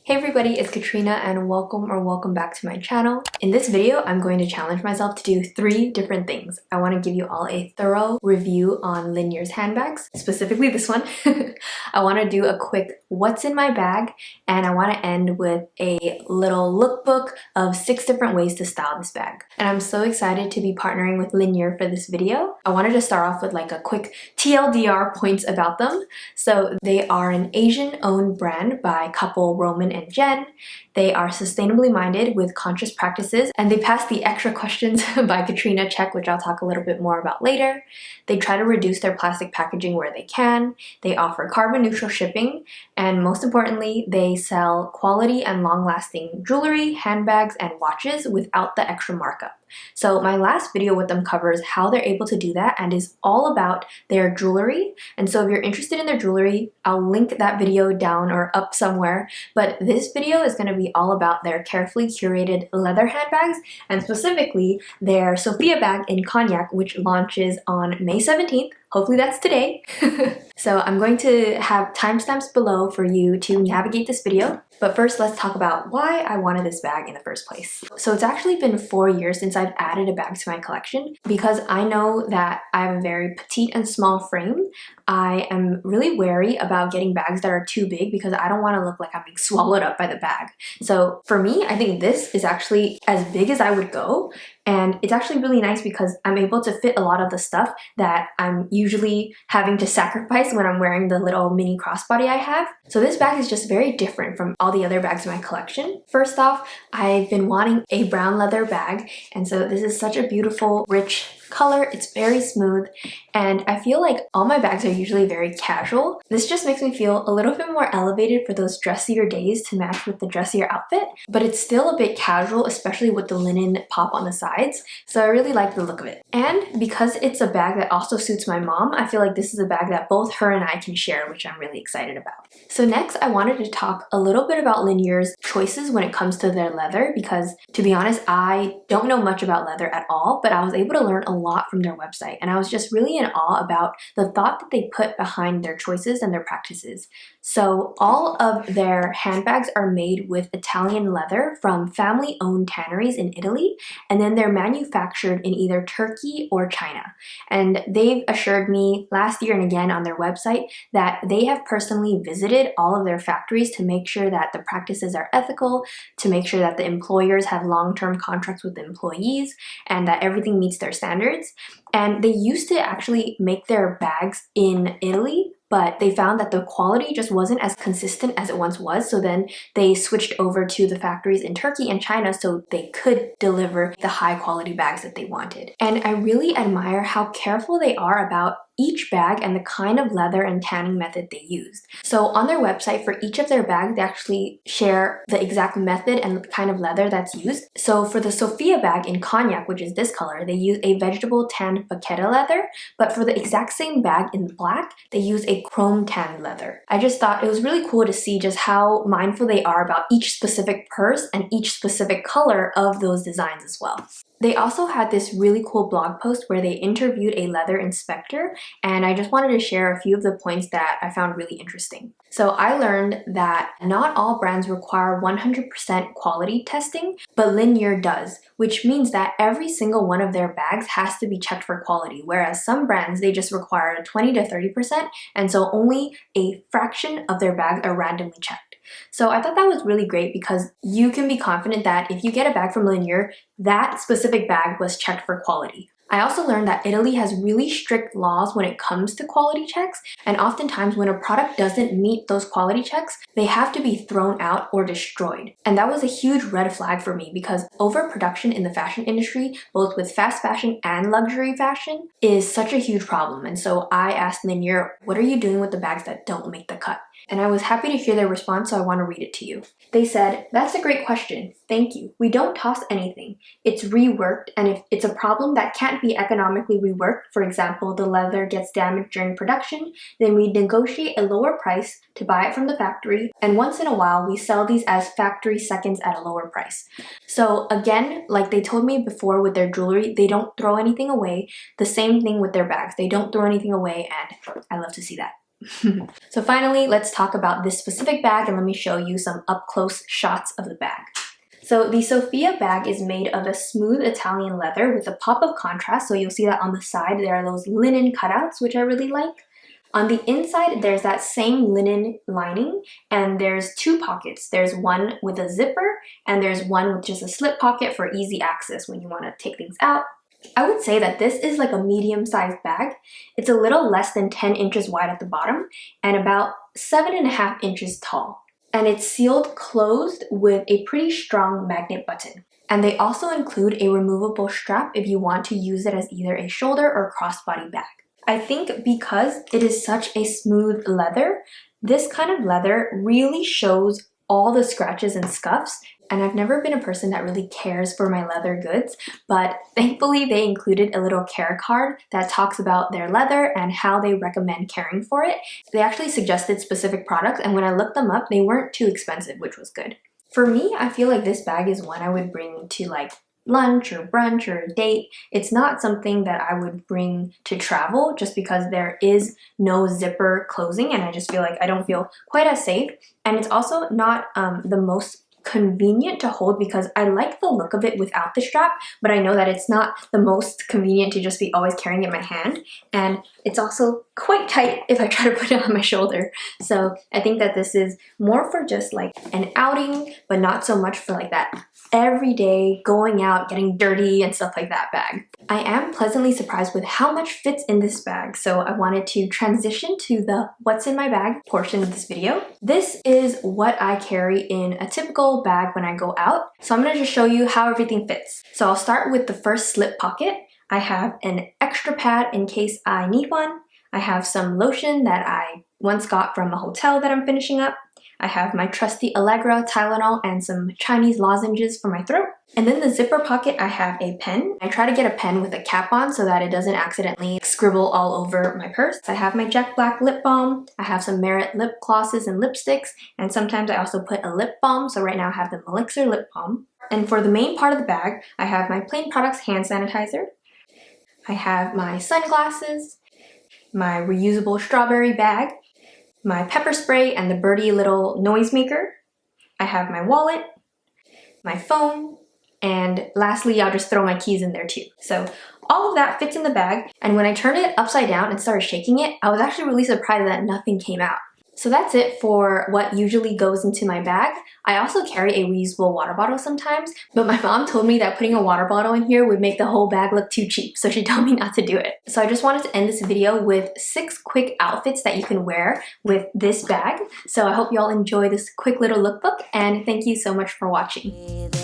Hey everybody, it's Katrina and welcome back to my channel. In this video, I'm going to challenge myself to do 3 different things. I want to give you all a thorough review on Linjer's handbags, specifically this one. I want to do a quick what's in my bag, and I want to end with a little lookbook of 6 different ways to style this bag. And I'm so excited to be partnering with Linjer for this video. I wanted to start off with like a quick TLDR points about them. So they are an Asian-owned brand by couple Roman and Jen. They are sustainably minded with conscious practices, and they pass the extra questions by Katrina check, which I'll talk a little bit more about later. They try to reduce their plastic packaging where they can. They offer carbon neutral shipping, and most importantly, they sell quality and long-lasting jewelry, handbags, and watches without the extra markup. So my last video with them covers how they're able to do that and is all about their jewelry. And so if you're interested in their jewelry, I'll link that video down or up somewhere. But this video is going to be all about their carefully curated leather handbags, and specifically their Sofia bag in Congac, which launches on May 17th. Hopefully that's today. So I'm going to have timestamps below for you to navigate this video. But first, let's talk about why I wanted this bag in the first place. So it's actually been 4 years since I've added a bag to my collection because I know that I have a very petite and small frame. I am really wary about getting bags that are too big because I don't want to look like I'm being swallowed up by the bag. So for me, I think this is actually as big as I would go. And it's actually really nice because I'm able to fit a lot of the stuff that I'm usually having to sacrifice when I'm wearing the little mini crossbody I have. So this bag is just very different from all the other bags in my collection. First off, I've been wanting a brown leather bag, and so this is such a beautiful, rich color. It's very smooth, and I feel like all my bags are usually very casual. This just makes me feel a little bit more elevated for those dressier days to match with the dressier outfit, but it's still a bit casual, especially with the linen pop on the sides, so I really like the look of it. And because it's a bag that also suits my mom, I feel like this is a bag that both her and I can share, which I'm really excited about. So next, I wanted to talk a little bit about Linjer's choices when it comes to their leather, because to be honest, I don't know much about leather at all, but I was able to learn a lot from their website, and I was just really in awe about the thought that they put behind their choices and their practices. So all of their handbags are made with Italian leather from family-owned tanneries in Italy, and then they're manufactured in either Turkey or China. And they've assured me last year and again on their website that they have personally visited all of their factories to make sure that the practices are ethical, to make sure that the employers have long-term contracts with the employees, and that everything meets their standards. And they used to actually make their bags in Italy, but they found that the quality just wasn't as consistent as it once was, so then they switched over to the factories in Turkey and China so they could deliver the high quality bags that they wanted. And I really admire how careful they are about each bag and the kind of leather and tanning method they used. So on their website, for each of their bags, they actually share the exact method and the kind of leather that's used. So for the Sofia bag in Congac, which is this color, they use a vegetable tanned vaqueta leather, but for the exact same bag in black, they use a chrome tanned leather. I just thought it was really cool to see just how mindful they are about each specific purse and each specific color of those designs as well. They also had this really cool blog post where they interviewed a leather inspector, and I just wanted to share a few of the points that I found really interesting. So I learned that not all brands require 100% quality testing, but Linjer does, which means that every single one of their bags has to be checked for quality, whereas some brands, they just require 20 to 30%, and so only a fraction of their bags are randomly checked. So I thought that was really great because you can be confident that if you get a bag from Linjer, that specific bag was checked for quality. I also learned that Italy has really strict laws when it comes to quality checks, and oftentimes when a product doesn't meet those quality checks, they have to be thrown out or destroyed. And that was a huge red flag for me because overproduction in the fashion industry, both with fast fashion and luxury fashion, is such a huge problem. And so I asked Linjer, what are you doing with the bags that don't make the cut? And I was happy to hear their response, so I want to read it to you. They said, "That's a great question. Thank you. We don't toss anything. It's reworked, and if it's a problem that can't be economically reworked, for example, the leather gets damaged during production, then we negotiate a lower price to buy it from the factory, and once in a while, we sell these as factory seconds at a lower price." So again, like they told me before with their jewelry, they don't throw anything away. The same thing with their bags. They don't throw anything away, and I love to see that. So finally, let's talk about this specific bag and let me show you some up-close shots of the bag. So the Sofia bag is made of a smooth Italian leather with a pop of contrast. So you'll see that on the side there are those linen cutouts, which I really like. On the inside, there's that same linen lining, and there's two pockets. There's one with a zipper, and there's one with just a slip pocket for easy access when you want to take things out. I would say that this is like a medium-sized bag. It's a little less than 10 inches wide at the bottom and about 7.5 inches tall. And it's sealed closed with a pretty strong magnet button. And they also include a removable strap if you want to use it as either a shoulder or crossbody bag. I think because it is such a smooth leather, this kind of leather really shows all the scratches and scuffs. And I've never been a person that really cares for my leather goods, but thankfully they included a little care card that talks about their leather and how they recommend caring for it. They actually suggested specific products, and when I looked them up, they weren't too expensive, which was good. For me, I feel like this bag is one I would bring to like lunch or brunch or a date. It's not something that I would bring to travel just because there is no zipper closing, and I just feel like I don't feel quite as safe. And it's also not the most convenient to hold because I like the look of it without the strap, but I know that it's not the most convenient to just be always carrying it in my hand, and it's also quite tight if I try to put it on my shoulder. So I think that this is more for just like an outing, but not so much for like that everyday going out, getting dirty and stuff like that bag. I am pleasantly surprised with how much fits in this bag, so I wanted to transition to the what's in my bag portion of this video. This is what I carry in a typical bag when I go out, so I'm going to just show you how everything fits. So I'll start with the first slip pocket. I have an extra pad in case I need one. I have some lotion that I once got from a hotel that I'm finishing up. I have my trusty Allegra Tylenol and some Chinese lozenges for my throat. And then the zipper pocket, I have a pen. I try to get a pen with a cap on so that it doesn't accidentally scribble all over my purse. I have my Jack Black lip balm. I have some Merit lip glosses and lipsticks. And sometimes I also put a lip balm. So right now I have the Elixir lip balm. And for the main part of the bag, I have my Plain Products hand sanitizer. I have my sunglasses, my reusable strawberry bag, my pepper spray and the Birdie little noisemaker. I have my wallet, my phone, and lastly, I'll just throw my keys in there too. So all of that fits in the bag, and when I turned it upside down and started shaking it, I was actually really surprised that nothing came out. So that's it for what usually goes into my bag. I also carry a reusable water bottle sometimes, but my mom told me that putting a water bottle in here would make the whole bag look too cheap, so she told me not to do it. So I just wanted to end this video with 6 quick outfits that you can wear with this bag. So I hope you all enjoy this quick little lookbook, and thank you so much for watching.